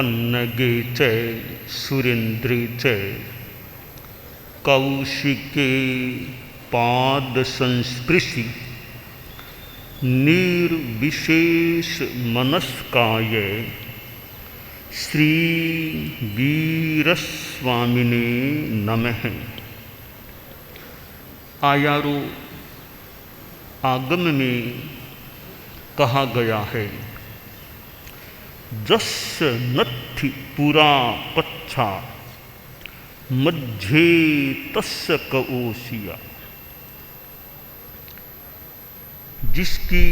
पन्नगे च सुरेन्द्रे च कौशिके पाद संस्पृशि निर्विशेष मनस्काय श्री वीरस्वामिने नमः। आयारो आगम में कहा गया है, जस्य नत्थि पुरा पच्छा मध्ये तस्य कओसिया। जिसकी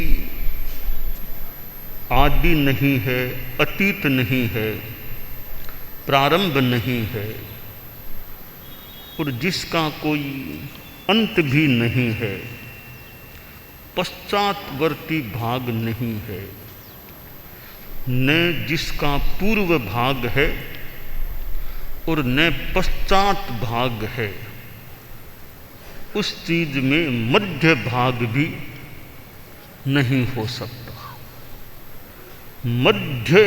आदि नहीं है, अतीत नहीं है, प्रारंभ नहीं है और जिसका कोई अंत भी नहीं है, पश्चातवर्ती भाग नहीं है, न जिसका पूर्व भाग है और न पश्चात भाग है, उस चीज में मध्य भाग भी नहीं हो सकता। मध्य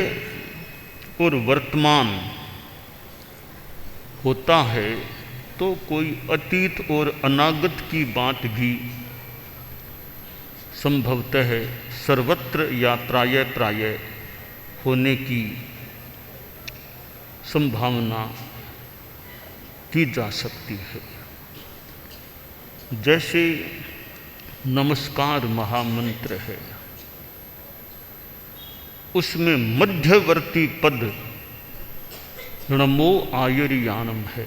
और वर्तमान होता है तो कोई अतीत और अनागत की बात भी संभवतः सर्वत्र या प्राय प्राय होने की संभावना की जा सकती है। जैसे नमस्कार महामंत्र है, उसमें मध्यवर्ती पद नमो आयर्यानम है।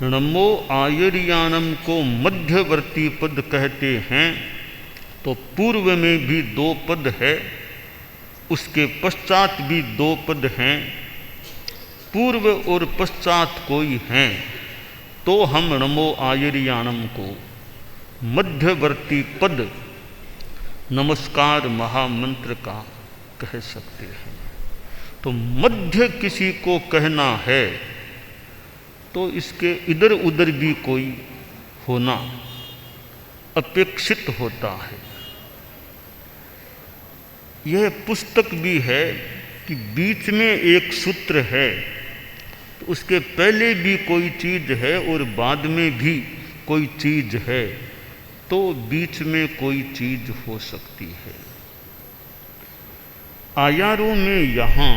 नमो आयर्यानम को मध्यवर्ती पद कहते हैं तो पूर्व में भी दो पद है, उसके पश्चात भी दो पद हैं, पूर्व और पश्चात कोई हैं तो हम नमो आयर्यानम को मध्यवर्ती पद नमस्कार महामंत्र का कह सकते हैं। तो मध्य किसी को कहना है तो इसके इधर उधर भी कोई होना अपेक्षित होता है। यह पुस्तक भी है कि बीच में एक सूत्र है तो उसके पहले भी कोई चीज है और बाद में भी कोई चीज है, तो बीच में कोई चीज हो सकती है। आयारों में यहाँ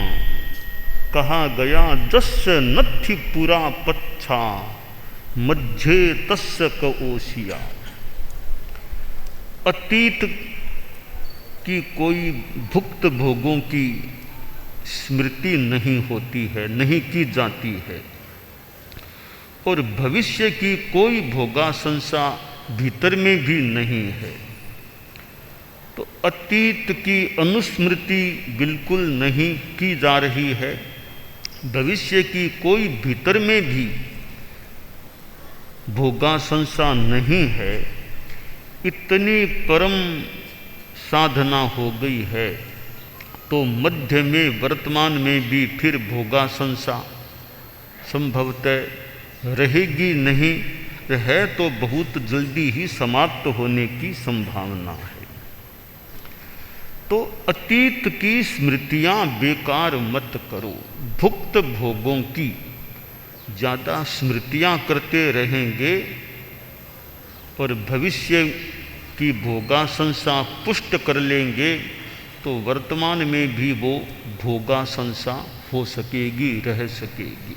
कहा गया, जस्य नत्थि पुरा पच्छा मध्ये तस्य कओसिया। अतीत की कोई भुक्त भोगों की स्मृति नहीं होती है, नहीं की जाती है, और भविष्य की कोई भोगाशंसा भीतर में भी नहीं है। तो अतीत की अनुस्मृति बिल्कुल नहीं की जा रही है, भविष्य की कोई भीतर में भी भोगाशंसा नहीं है। इतनी परम साधना हो गई है तो मध्य में वर्तमान में भी फिर भोगाशंसा संभवतः रहेगी नहीं, है तो बहुत जल्दी ही समाप्त होने की संभावना है। तो अतीत की स्मृतियां बेकार मत करो। भुक्त भोगों की ज़्यादा स्मृतियां करते रहेंगे और भविष्य की भोगाशंसा पुष्ट कर लेंगे तो वर्तमान में भी वो भोगाशंसा हो सकेगी, रह सकेगी।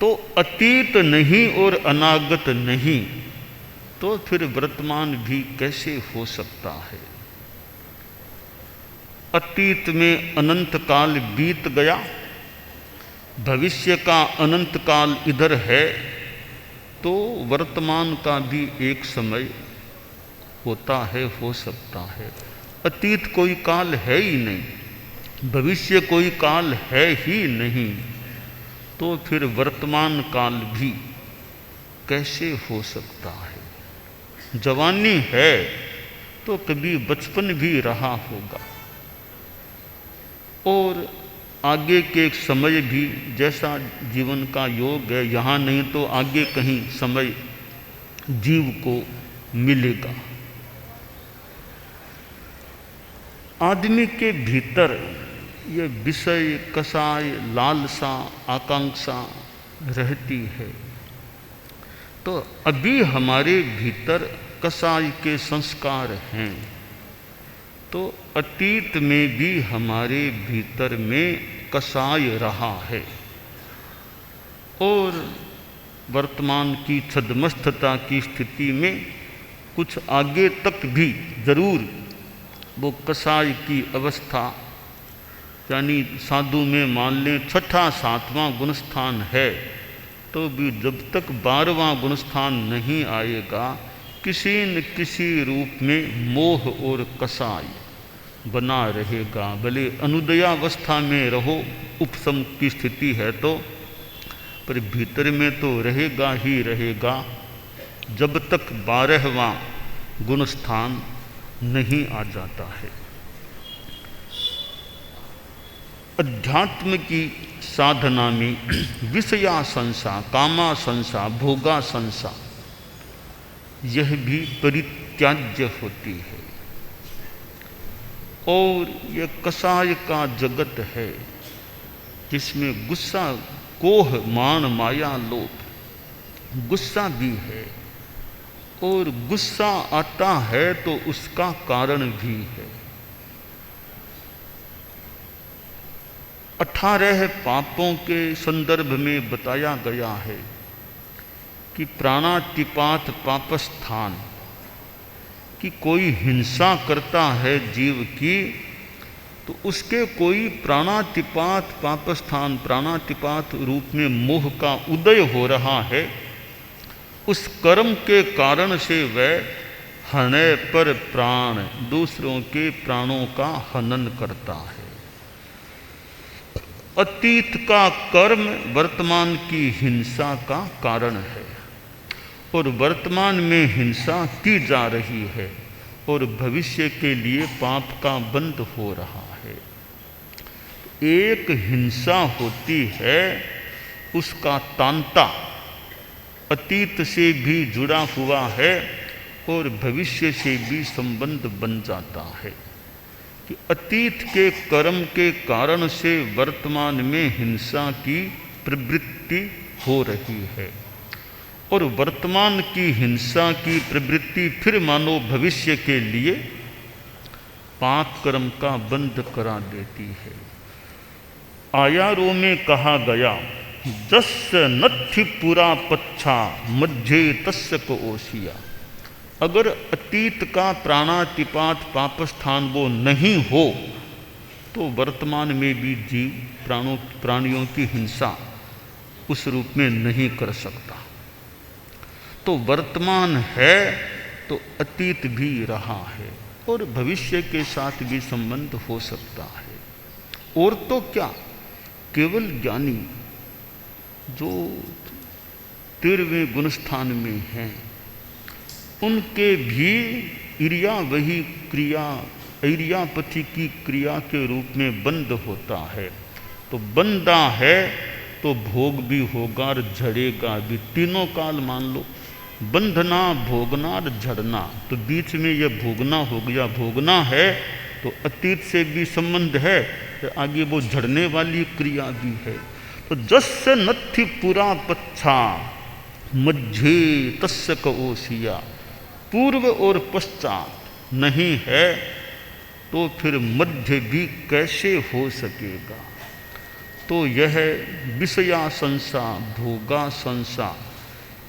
तो अतीत नहीं और अनागत नहीं तो फिर वर्तमान भी कैसे हो सकता है। अतीत में अनंत काल बीत गया, भविष्य का अनंत काल इधर है, तो वर्तमान का भी एक समय होता है, हो सकता है। अतीत कोई काल है ही नहीं, भविष्य कोई काल है ही नहीं, तो फिर वर्तमान काल भी कैसे हो सकता है। जवानी है तो कभी बचपन भी रहा होगा और आगे के एक समय भी जैसा जीवन का योग है, यहाँ नहीं तो आगे कहीं समय जीव को मिलेगा। आदमी के भीतर ये विषय, कसाय, लालसा, आकांक्षा रहती है। तो अभी हमारे भीतर कसाय के संस्कार हैं, तो अतीत में भी हमारे भीतर में कसाय रहा है, और वर्तमान की छद्मस्थता की स्थिति में कुछ आगे तक भी जरूर वो कसाय की अवस्था, यानी साधु में मान लें छठा सातवां गुणस्थान है, तो भी जब तक 12वां गुणस्थान नहीं आएगा किसी न किसी रूप में मोह और कसाय बना रहेगा। भले अनुदयावस्था में रहो, उपशम की स्थिति है तो, पर भीतर में तो रहेगा ही रहेगा जब तक 12वां गुणस्थान नहीं आ जाता है। अध्यात्म की साधना में विषया संसा, कामा संसा, भोगा संसा, यह भी परित्याज्य होती है। और यह कसाय का जगत है जिसमें गुस्सा, कोह, मान, माया, लोभ, गुस्सा भी है, और गुस्सा आता है तो उसका कारण भी है। 18 पापों के संदर्भ में बताया गया है कि प्राणातिपात पापस्थान, कि कोई हिंसा करता है जीव की, तो उसके कोई प्राणातिपात पापस्थान, प्राणातिपात रूप में मोह का उदय हो रहा है। उस कर्म के कारण से वह हनय पर प्राण, दूसरों के प्राणों का हनन करता है। अतीत का कर्म वर्तमान की हिंसा का कारण है, और वर्तमान में हिंसा की जा रही है, और भविष्य के लिए पाप का बंध हो रहा है। एक हिंसा होती है, उसका तांता अतीत से भी जुड़ा हुआ है और भविष्य से भी संबंध बन जाता है, कि अतीत के कर्म के कारण से वर्तमान में हिंसा की प्रवृत्ति हो रही है, और वर्तमान की हिंसा की प्रवृत्ति फिर मानो भविष्य के लिए पाप कर्म का बंध करा देती है। आयारों में कहा गया, जस्य नथि पुरा पच्छा मध्य तस्य को ओसिया। अगर अतीत का प्राणातिपात पापस्थान वो नहीं हो तो वर्तमान में भी जीव प्राणियों की हिंसा उस रूप में नहीं कर सकता। तो वर्तमान है तो अतीत भी रहा है, और भविष्य के साथ भी संबंध हो सकता है। और तो क्या, केवल ज्ञानी जो 13वें गुणस्थान में हैं, उनके भी इरिया वही क्रिया, इरियापति की क्रिया के रूप में बंध होता है। तो बंधा है तो भोग भी होगा और झड़ेगा भी, तीनों काल मान लो, बंधना, भोगना और झड़ना। तो बीच में यह भोगना हो गया, भोगना है तो अतीत से भी संबंध है, तो आगे वो झड़ने वाली क्रिया भी है। तो जस्य नथि पुरा पच्छा मध्य तस्य क ओसिया, पूर्व और पश्चात नहीं है तो फिर मध्य भी कैसे हो सकेगा। तो यह विषया संसा, भोगा संसा,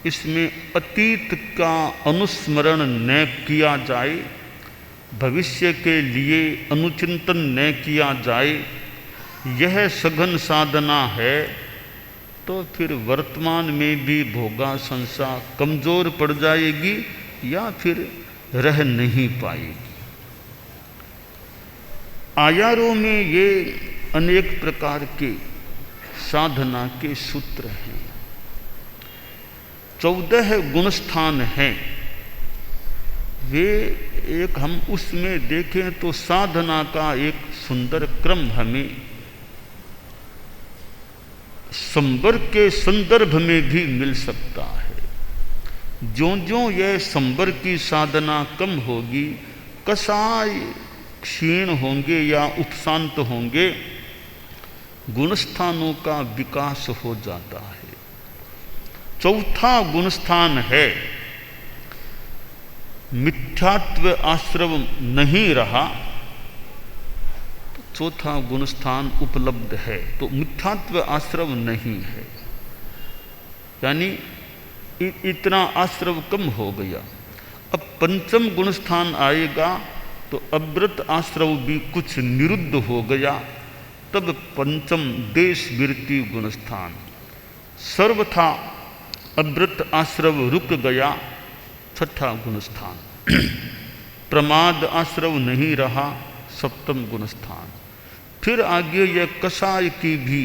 इसमें अतीत का अनुस्मरण न किया जाए, भविष्य के लिए अनुचिंतन न किया जाए, यह सघन साधना है, तो फिर वर्तमान में भी भोगा संसा कमजोर पड़ जाएगी या फिर रह नहीं पाएगी। आयारों में ये अनेक प्रकार के साधना के सूत्र हैं। 14 गुणस्थान हैं, वे एक हम उसमें देखें तो साधना का एक सुंदर क्रम हमें संवर के संदर्भ में भी मिल सकता है। ज्यों ज्यों यह संवर की साधना कम होगी, कसाय क्षीण होंगे या उपशांत होंगे, गुणस्थानों का विकास हो जाता है। चौथा गुणस्थान है मिथ्यात्व आश्रव नहीं रहा, तो चौथा गुणस्थान उपलब्ध है, तो मिथ्यात्व आश्रव नहीं है, यानी इतना आश्रव कम हो गया। अब पंचम गुणस्थान आएगा तो अव्रत आश्रव भी कुछ निरुद्ध हो गया, तब पंचम देश वृत्ति गुणस्थान। सर्वथा अव्रत आश्रव रुक गया, छठा गुणस्थान। प्रमाद आश्रव नहीं रहा, सप्तम गुणस्थान। फिर आगे यह कषाय की भी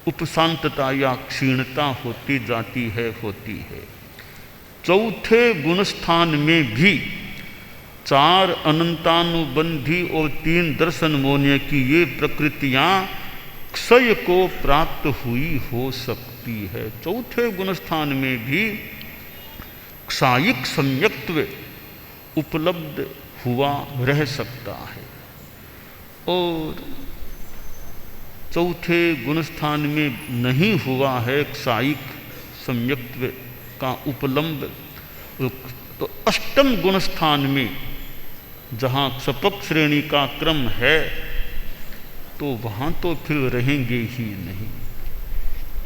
उपशांतता या क्षीणता होती जाती है। चौथे गुणस्थान में भी 4 अनंतानुबंधी और 3 दर्शन मोन्य की ये प्रकृतियां क्षय को प्राप्त हुई हो सकती है। चौथे गुणस्थान में भी क्षायिक सम्यक्त्व उपलब्ध हुआ रह सकता है, और चौथे गुणस्थान में नहीं हुआ है क्षायिक सम्यक्त्व का उपलम्ब। तो अष्टम गुणस्थान में जहाँ सपक श्रेणी का क्रम है, तो वहाँ तो फिर रहेंगे ही नहीं।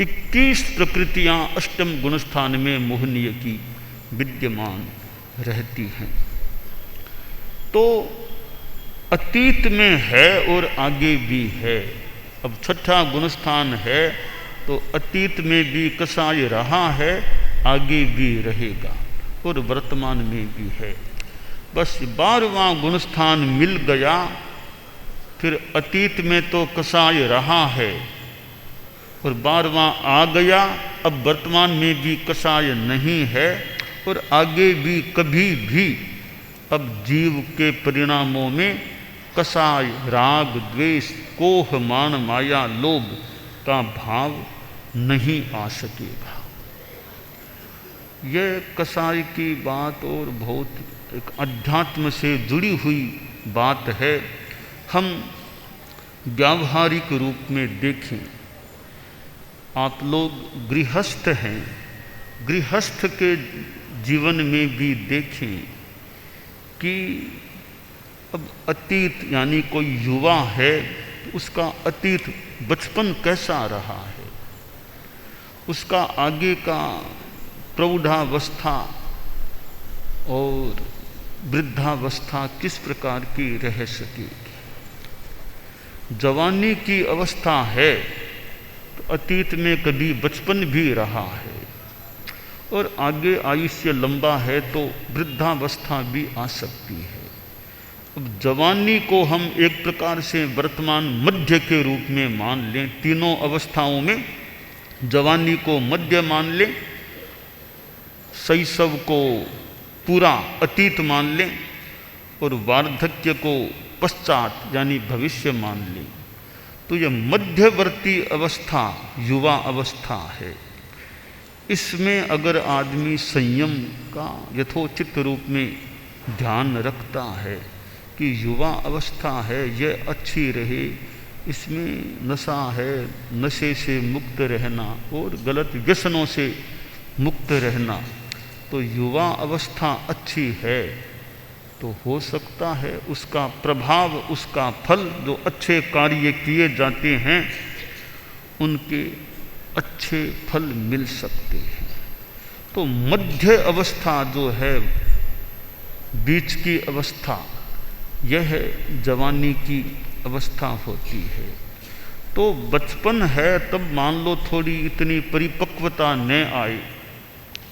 21 प्रकृतियाँ अष्टम गुणस्थान में मोहनीय की विद्यमान रहती हैं। तो अतीत में है और आगे भी है। अब छठा गुणस्थान है तो अतीत में भी कषाय रहा है, आगे भी रहेगा, और वर्तमान में भी है। बस 12वां गुणस्थान मिल गया, फिर अतीत में तो कषाय रहा है और 12वां आ गया, अब वर्तमान में भी कषाय नहीं है, और आगे भी कभी भी अब जीव के परिणामों में कषाय, राग, द्वेष, कोह, मान, माया, लोभ का भाव नहीं आ सकेगा। यह कषाय की बात और बहुत एक अध्यात्म से जुड़ी हुई बात है। हम व्यावहारिक रूप में देखें, आप लोग गृहस्थ हैं, गृहस्थ के जीवन में भी देखें कि अब अतीत यानी कोई युवा है, उसका अतीत बचपन कैसा रहा है, उसका आगे का प्रौढ़ावस्था और वृद्धावस्था किस प्रकार की रह सकेगी। जवानी की अवस्था है तो अतीत में कभी बचपन भी रहा है, और आगे आयुष्य लंबा है तो वृद्धावस्था भी आ सकती है। अब जवानी को हम एक प्रकार से वर्तमान मध्य के रूप में मान लें, तीनों अवस्थाओं में जवानी को मध्य मान लें, शैशव को पूरा अतीत मान लें, और वार्धक्य को पश्चात यानी भविष्य मान लें, तो यह मध्यवर्ती अवस्था युवा अवस्था है। इसमें अगर आदमी संयम का यथोचित रूप में ध्यान रखता है कि युवा अवस्था है, यह अच्छी रहे, इसमें नशा है, नशे से मुक्त रहना और गलत व्यसनों से मुक्त रहना, तो युवा अवस्था अच्छी है, तो हो सकता है उसका प्रभाव, उसका फल, जो अच्छे कार्य किए जाते हैं उनके अच्छे फल मिल सकते हैं। तो मध्य अवस्था जो है, बीच की अवस्था, यह जवानी की अवस्था होती है। तो बचपन है तब मान लो थोड़ी इतनी परिपक्वता न आए,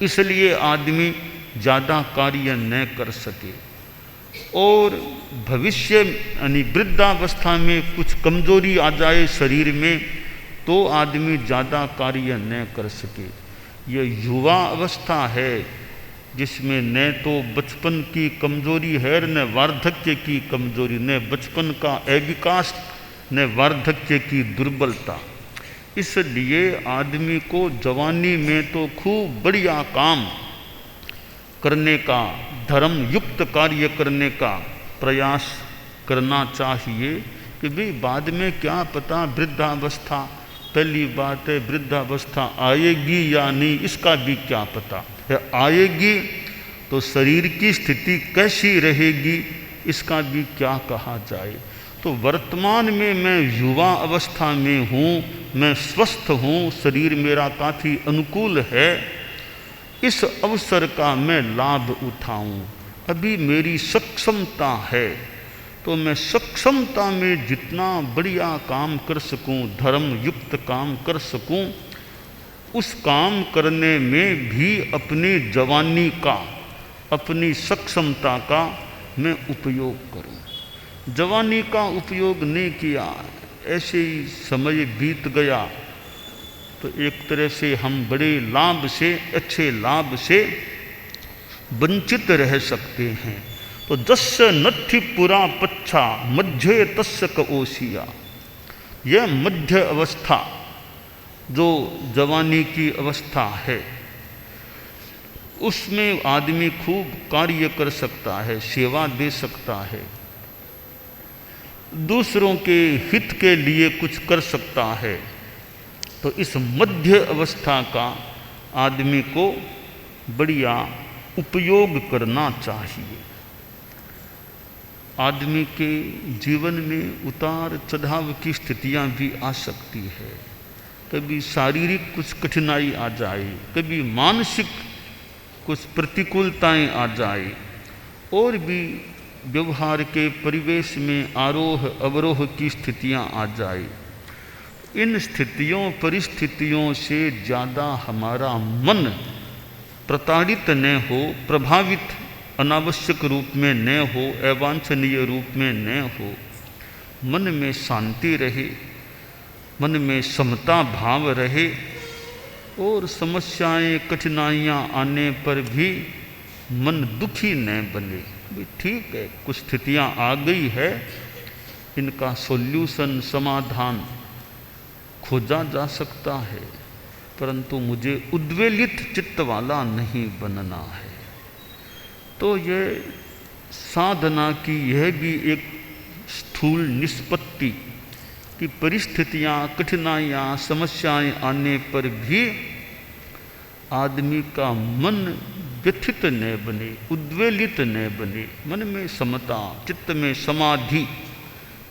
इसलिए आदमी ज़्यादा कार्य न कर सके, और भविष्य यानी वृद्धावस्था में कुछ कमजोरी आ जाए शरीर में तो आदमी ज़्यादा कार्य न कर सके। यह युवा अवस्था है जिसमें न तो बचपन की कमजोरी है, न वार्धक्य की कमजोरी, न बचपन का अविकास, न वार्धक्य की दुर्बलता। इसलिए आदमी को जवानी में तो खूब बढ़िया काम करने का, धर्म युक्त कार्य करने का प्रयास करना चाहिए, कि भाई बाद में क्या पता वृद्धावस्था, पहली बात है वृद्धावस्था आएगी या नहीं इसका भी क्या पता है, आएगी तो शरीर की स्थिति कैसी रहेगी इसका भी क्या कहा जाए। तो वर्तमान में मैं युवा अवस्था में हूँ, मैं स्वस्थ हूँ, शरीर मेरा काफ़ी अनुकूल है, इस अवसर का मैं लाभ उठाऊं। अभी मेरी सक्षमता है तो मैं सक्षमता में जितना बढ़िया काम कर सकूं, धर्म युक्त काम कर सकूं, उस काम करने में भी अपनी जवानी का, अपनी सक्षमता का मैं उपयोग करूं। जवानी का उपयोग नहीं किया, ऐसे ही समय बीत गया तो एक तरह से हम बड़े लाभ से, अच्छे लाभ से वंचित रह सकते हैं। तो जस्य नथि पुरा पच्छा मध्य तस्य कओसिया, यह मध्य अवस्था जो जवानी की अवस्था है उसमें आदमी खूब कार्य कर सकता है, सेवा दे सकता है, दूसरों के हित के लिए कुछ कर सकता है। तो इस मध्य अवस्था का आदमी को बढ़िया उपयोग करना चाहिए। आदमी के जीवन में उतार चढ़ाव की स्थितियां भी आ सकती है, कभी शारीरिक कुछ कठिनाई आ जाए, कभी मानसिक कुछ प्रतिकूलताएं आ जाए, और भी व्यवहार के परिवेश में आरोह अवरोह की स्थितियां आ जाए। इन स्थितियों परिस्थितियों से ज़्यादा हमारा मन प्रताड़ित न हो, प्रभावित अनावश्यक रूप में न हो, अवांछनीय रूप में न हो, मन में शांति रहे, मन में समता भाव रहे, और समस्याएं कठिनाइयां आने पर भी मन दुखी न बने। भी ठीक है, कुछ स्थितियां आ गई है, इनका सॉल्यूशन समाधान खोजा जा सकता है, परंतु मुझे उद्वेलित चित्त वाला नहीं बनना है। तो यह साधना की यह भी एक स्थूल निष्पत्ति कि परिस्थितियां, कठिनाइयां, समस्याएं आने पर भी आदमी का मन व्यथित न बने, उद्वेलित न बने, मन में समता, चित्त में समाधि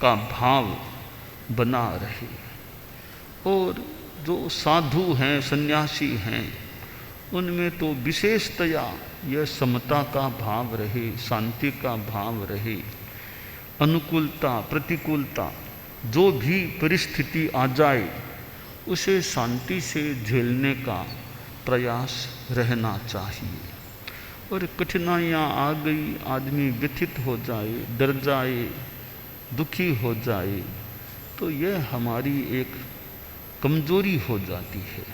का भाव बना रहे। और जो साधु हैं, सन्यासी हैं, उनमें तो विशेषतया यह समता का भाव रहे, शांति का भाव रहे, अनुकूलता प्रतिकूलता जो भी परिस्थिति आ जाए उसे शांति से झेलने का प्रयास रहना चाहिए। और कठिनाइयाँ आ गई, आदमी व्यथित हो जाए, डर जाए, दुखी हो जाए, तो यह हमारी एक कमजोरी हो जाती है।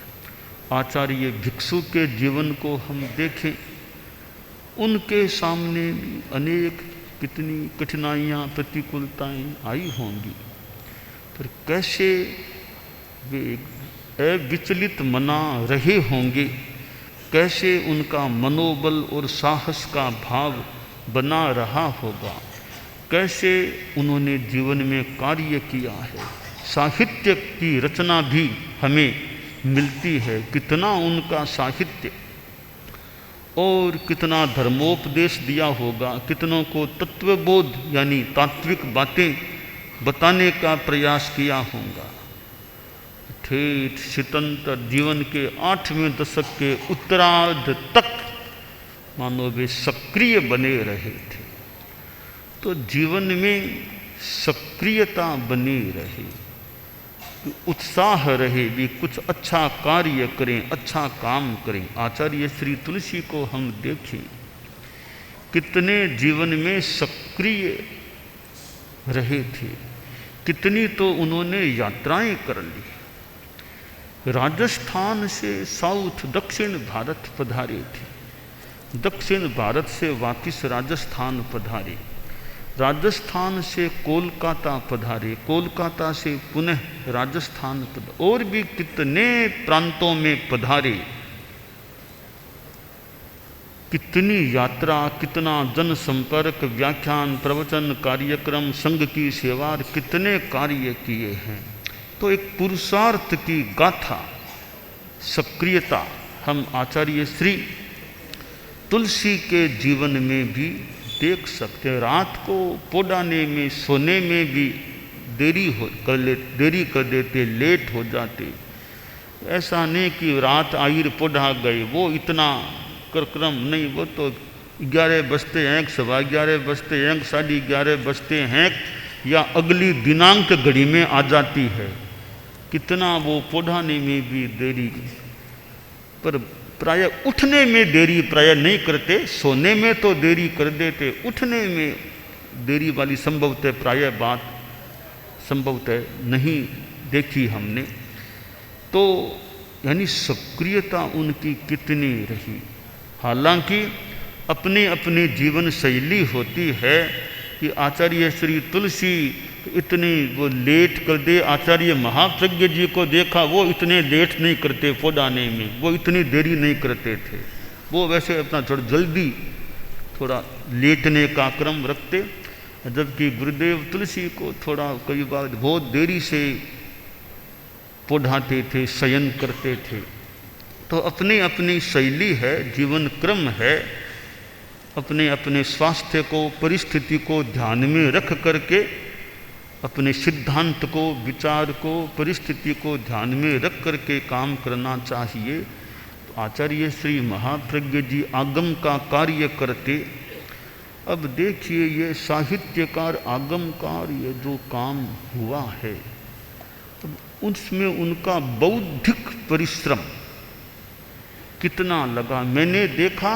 आचार्य भिक्षु के जीवन को हम देखें, उनके सामने अनेक कितनी कठिनाइयाँ प्रतिकूलताएं आई होंगी, पर कैसे वे अविचलित मना रहे होंगे, कैसे उनका मनोबल और साहस का भाव बना रहा होगा, कैसे उन्होंने जीवन में कार्य किया है। साहित्य की रचना भी हमें मिलती है, कितना उनका साहित्य और कितना धर्मोपदेश दिया होगा, कितनों को तत्वबोध यानी तात्विक बातें बताने का प्रयास किया होगा। ठेठ स्वतंत्र जीवन के 8वें दशक के उत्तरार्ध तक मानो वे सक्रिय बने रहे थे। तो जीवन में सक्रियता बनी रहे, उत्साह रहे, भी कुछ अच्छा कार्य करें, अच्छा काम करें। आचार्य श्री तुलसी को हम देखें, कितने जीवन में सक्रिय रहे थे, कितनी तो उन्होंने यात्राएं कर ली। राजस्थान से साउथ दक्षिण भारत पधारे थे, दक्षिण भारत से वापस राजस्थान पधारे, राजस्थान से कोलकाता पधारे, कोलकाता से पुनः राजस्थान पधारे, और भी कितने प्रांतों में पधारे। कितनी यात्रा, कितना जन संपर्क, व्याख्यान, प्रवचन, कार्यक्रम, संघ की सेवा, कितने कार्य किए हैं। तो एक पुरुषार्थ की गाथा, सक्रियता हम आचार्य श्री तुलसी के जीवन में भी देख सकते हैं। रात को पोडाने में, सोने में भी देरी कर देते, लेट हो जाते। ऐसा नहीं कि रात आइर पोढ़ा गए, वो इतना कार्यक्रम नहीं, वो तो 11 बजते हैं, 11:15 बजते हैं, 11:30 बजते हैं, या अगली दिनांक घड़ी में आ जाती है। कितना वो पोढ़ाने में भी देरी, पर प्राय उठने में देरी प्राय नहीं करते। सोने में तो देरी कर देते, उठने में देरी वाली संभवतः प्राय बात संभवतः नहीं देखी हमने। तो यानी सक्रियता उनकी कितनी रही। हालांकि अपनी अपनी जीवन शैली होती है कि आचार्य श्री तुलसी इतनी वो लेट कर दे। आचार्य महाप्रज्ञ जी को देखा, वो इतने लेट नहीं करते पोढ़ाने में, वो इतनी देरी नहीं करते थे। वो वैसे अपना थोड़ा जल्दी थोड़ा लेटने का क्रम रखते, जबकि गुरुदेव तुलसी को थोड़ा कई बार बहुत देरी से पोढ़ाते थे, शयन करते थे। तो अपनी अपनी शैली है, जीवन क्रम है। अपने अपने स्वास्थ्य को, परिस्थिति को ध्यान में रख करके, अपने सिद्धांत को, विचार को, परिस्थिति को ध्यान में रख करके काम करना चाहिए। तो आचार्य श्री महाप्रज्ञ जी आगम का कार्य करते। अब देखिए ये साहित्यकार, आगमकार, ये जो काम हुआ है, अब उसमें उनका बौद्धिक परिश्रम कितना लगा। मैंने देखा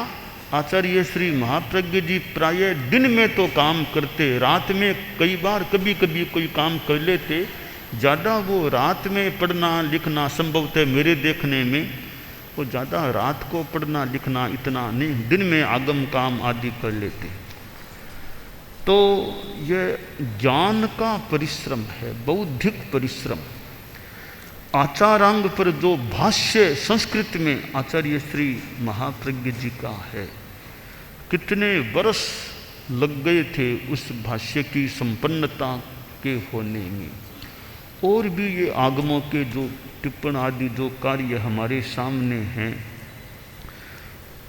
आचार्य श्री महाप्रज्ञ जी प्राय दिन में तो काम करते, रात में कई बार कभी कभी कोई काम कर लेते। ज़्यादा वो रात में पढ़ना लिखना संभवतः मेरे देखने में वो ज़्यादा रात को पढ़ना लिखना इतना नहीं, दिन में आगम काम आदि कर लेते। तो ये ज्ञान का परिश्रम है, बौद्धिक परिश्रम। आचारांग पर जो भाष्य संस्कृत में आचार्य श्री महाप्रज्ञ जी का है, कितने वर्ष लग गए थे उस भाष्य की संपन्नता के होने में। और भी ये आगमों के जो टिप्पण आदि जो कार्य हमारे सामने हैं,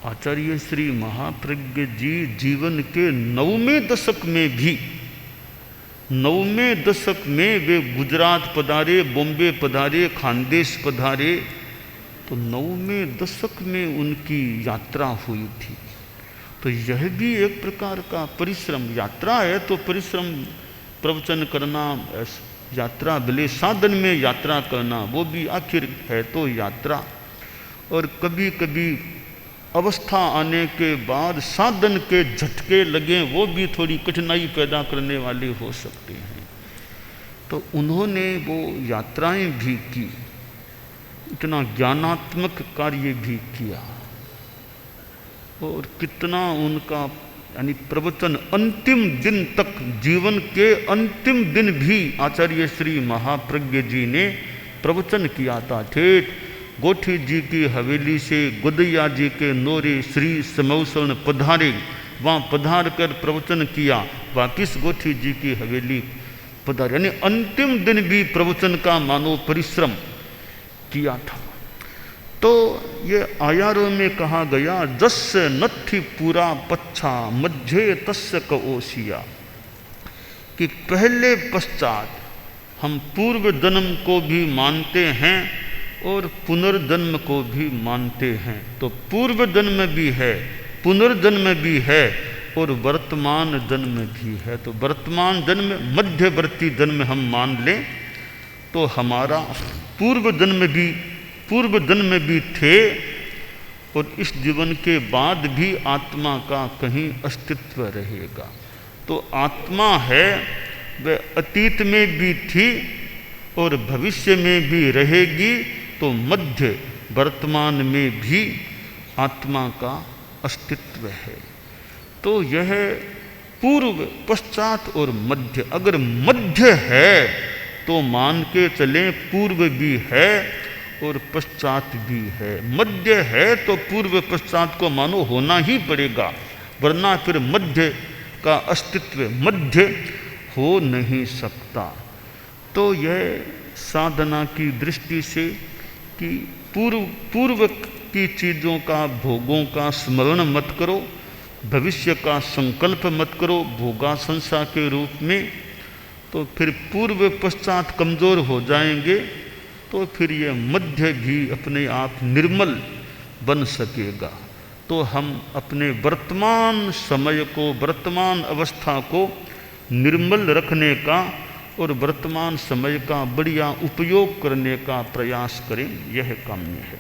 आचार्य श्री महाप्रज्ञ जी जीवन के 9वें दशक में भी, 9वें दशक में वे गुजरात पधारे, बॉम्बे पधारे, खानदेश पधारे। तो 9वें दशक में उनकी यात्रा हुई थी। तो यह भी एक प्रकार का परिश्रम, यात्रा है तो परिश्रम, प्रवचन करना, यात्रा भले साधन में यात्रा करना, वो भी आखिर है तो यात्रा। और कभी कभी अवस्था आने के बाद साधन के झटके लगे, वो भी थोड़ी कठिनाई पैदा करने वाले हो सकते हैं। तो उन्होंने वो यात्राएं भी की, इतना ज्ञानात्मक कार्य भी किया। और कितना उनका यानी प्रवचन अंतिम दिन तक, जीवन के अंतिम दिन भी आचार्य श्री महाप्रज्ञ जी ने प्रवचन किया था। ठेठ गोठी जी की हवेली से गोदैया जी के नोरे श्री समौसण पधारे, वहाँ पधार कर प्रवचन किया, वाकिस गोठी जी की हवेली पधारे। यानी अंतिम दिन भी प्रवचन का मानो परिश्रम किया था। तो ये आयारों में कहा गया, जस्य नथि पूरा पच्छा मध्य तस्य कओसिया, कि पहले पश्चात हम पूर्व जन्म को भी मानते हैं और पुनर्जन्म को भी मानते हैं। तो पूर्व जन्म भी है, पुनर्जन्म भी है और वर्तमान जन्म भी है। तो वर्तमान जन्म, मध्यवर्ती जन्म हम मान लें तो हमारा पूर्व जन्म भी थे और इस जीवन के बाद भी आत्मा का कहीं अस्तित्व रहेगा। तो आत्मा है, वह अतीत में भी थी और भविष्य में भी रहेगी। तो मध्य वर्तमान में भी आत्मा का अस्तित्व है। तो यह पूर्व, पश्चात और मध्य, अगर मध्य है तो मान के चलें पूर्व भी है और पश्चात भी है। मध्य है तो पूर्व पश्चात को मानो होना ही पड़ेगा, वरना फिर मध्य का अस्तित्व मध्य हो नहीं सकता। तो यह साधना की दृष्टि से कि पूर्व की चीज़ों का, भोगों का स्मरण मत करो, भविष्य का संकल्प मत करो भोगाशंसा के रूप में, तो फिर पूर्व पश्चात कमज़ोर हो जाएंगे, तो फिर ये मध्य भी अपने आप निर्मल बन सकेगा। तो हम अपने वर्तमान समय को, वर्तमान अवस्था को निर्मल रखने का और वर्तमान समय का बढ़िया उपयोग करने का प्रयास करें, यह काम्य है।